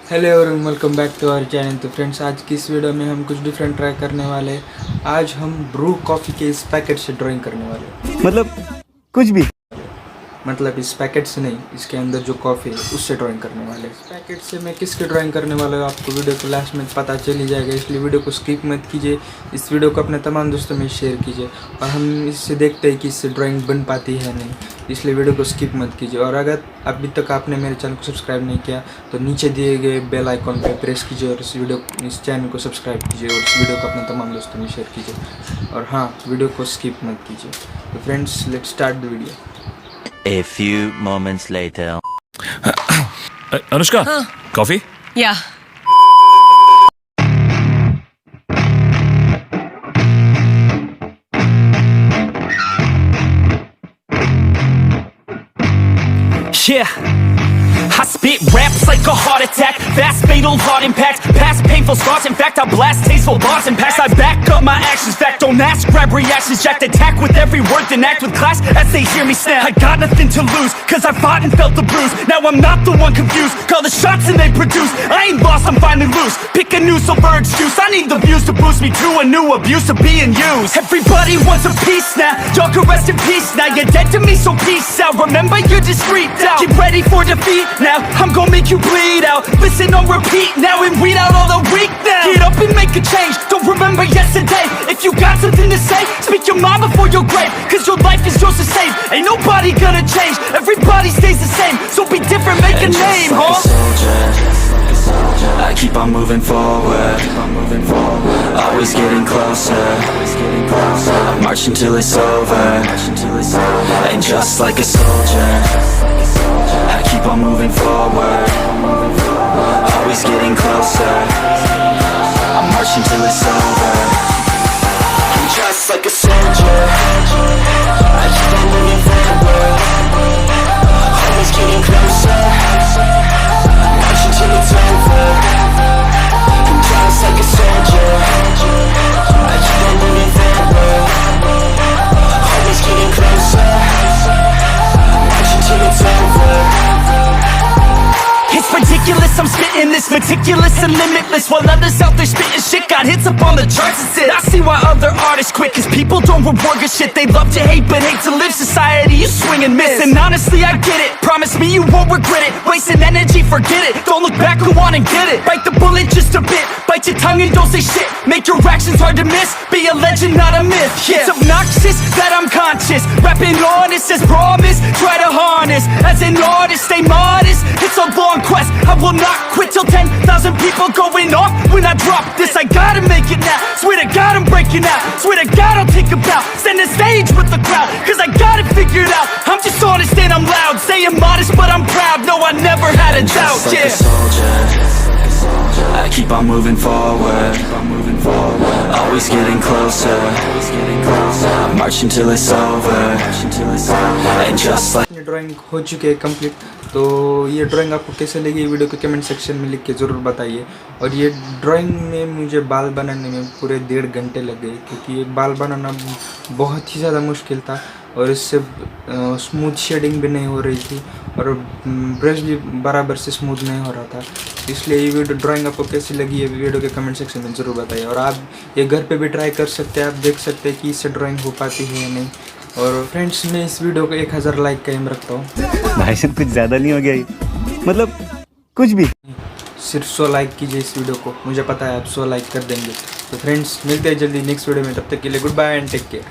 Hello और welcome back to our channel. तो friends, आज की इस वीडियो में हम कुछ डिफरेंट ट्राई करने वाले हैं। आज हम ब्रू कॉफ़ी के इस पैकेट से ड्राइंग करने वाले हैं। मतलब इस पैकेट से नहीं, इसके अंदर जो कॉफ़ी है उससे ड्राइंग करने वाले हैं। इस पैकेट से मैं किसकी ड्राइंग करने वाला हूँ आपको वीडियो को लास्ट में पता चल ही जाएगा, इसलिए वीडियो को स्किप मत कीजिए। इस वीडियो को अपने तमाम दोस्तों में शेयर कीजिए और हम इससे देखते हैं कि इससे ड्राइंग बन पाती है नहीं, इसलिए वीडियो को स्किप मत कीजिए। और अगर अभी तक आपने मेरे चैनल को सब्सक्राइब नहीं किया तो नीचे दिए गए बेल आइकॉन पर प्रेस कीजिए और इस चैनल को सब्सक्राइब कीजिए और इस वीडियो को अपने तमाम दोस्तों में शेयर कीजिए। और हाँ, वीडियो को स्किप मत कीजिए। तो friends, let's start the video. A few moments later. Anushka, coffee? Yeah. Yeah, I spit raps like a heart attack. Fast, fatal, hard impact. Past painful scars. In fact, I blast tasteful bars and packs. I back up my actions. Fact, don't ask, grab reactions. Jacked attack with every word, then act with class as they hear me snap. I got nothing to lose, cause I fought and felt the bruise. Now I'm not the one confused. Call the shots and they produce. I ain't lost, I'm finally loose. Pick a new silver excuse. I need the views to boost me to a new abuse of being used. Everybody wants a piece now. Y'all can rest in peace now. You're dead to me, so peace out. Remember, you're just freaked out. Get ready for defeat now. I'm gonna make you bleed out. Listen on repeat now and weed out all the weak now. Get up and make a change. Don't remember yesterday. If you got something to say, speak your mind before your grave. Cause your life is yours to save. Ain't nobody gonna change. Everybody stays the same. So be different, make a name, Like a soldier, I keep on moving forward. Always getting closer. I march until it's over. And just like a soldier, I keep on moving forward. Always getting closer. I march until it's over. And just like a soldier, I keep on moving forward. Always getting closer. I march until it's over. And just like a soldier, I keep on moving forward. Always getting closer. I march until it's over. It's ridiculous, I'm spitting this meticulous and limitless. While others out there spitting shit got hits up on the charts and shit. I see why other artists quit, cause people don't reward good shit. They love to hate but hate to live. Society, you swing and miss. And honestly, I get it. Promise me you won't regret it. Wasting energy, forget it. Don't look back, go on and get it. Bite the bullet just a bit. Bite your tongue and don't say shit. Make your actions hard to miss. Be a legend, not a myth. Yeah. It's obnoxious that I'm conscious. Rapping honest as promise. Try to harness. As an artist, stay modest. It's a long quest. I will not quit till 10,000 people going off when I drop this. I gotta make it now. Swear to God I'm breaking out. Swear to God I'll take a bow. Stand the stage with the crowd, cause I got it figured out. I'm just honest and I'm loud. Saying modest but I'm proud. No, I never had a doubt. Just like a soldier, I keep on moving forward. Always getting closer. I march until it's over. And just like ये drawing हो चुकी है complete. तो ये drawing आपको कैसे लगी, video के कमेंट सेक्शन में लिख के ज़रूर बताइए। और ये ड्राइंग में मुझे बाल बनाने में पूरे 1.5 घंटे लग गए, क्योंकि ये बाल बनाना बहुत ही ज़्यादा मुश्किल था और इससे स्मूथ शेडिंग भी नहीं हो रही थी और ब्रश भी बराबर से स्मूथ नहीं हो रहा था। इसलिए ये वीडियो ड्राइंग आपको कैसी लगी है वीडियो के कमेंट सेक्शन में ज़रूर बताइए। और आप ये घर पे भी ट्राई कर सकते हैं, आप देख सकते हैं कि इससे ड्राइंग हो पाती है या नहीं। और फ्रेंड्स, मैं इस वीडियो को 1000 लाइक का एम रखता हूँ। भाई साहब, कुछ ज़्यादा नहीं हो गया ये? मतलब कुछ भी, सिर्फ 100 लाइक कीजिए इस वीडियो को। मुझे पता है आप 100 लाइक कर देंगे। तो फ्रेंड्स, मिलते हैं जल्दी नेक्स्ट वीडियो में। तब तक के लिए good bye and take care.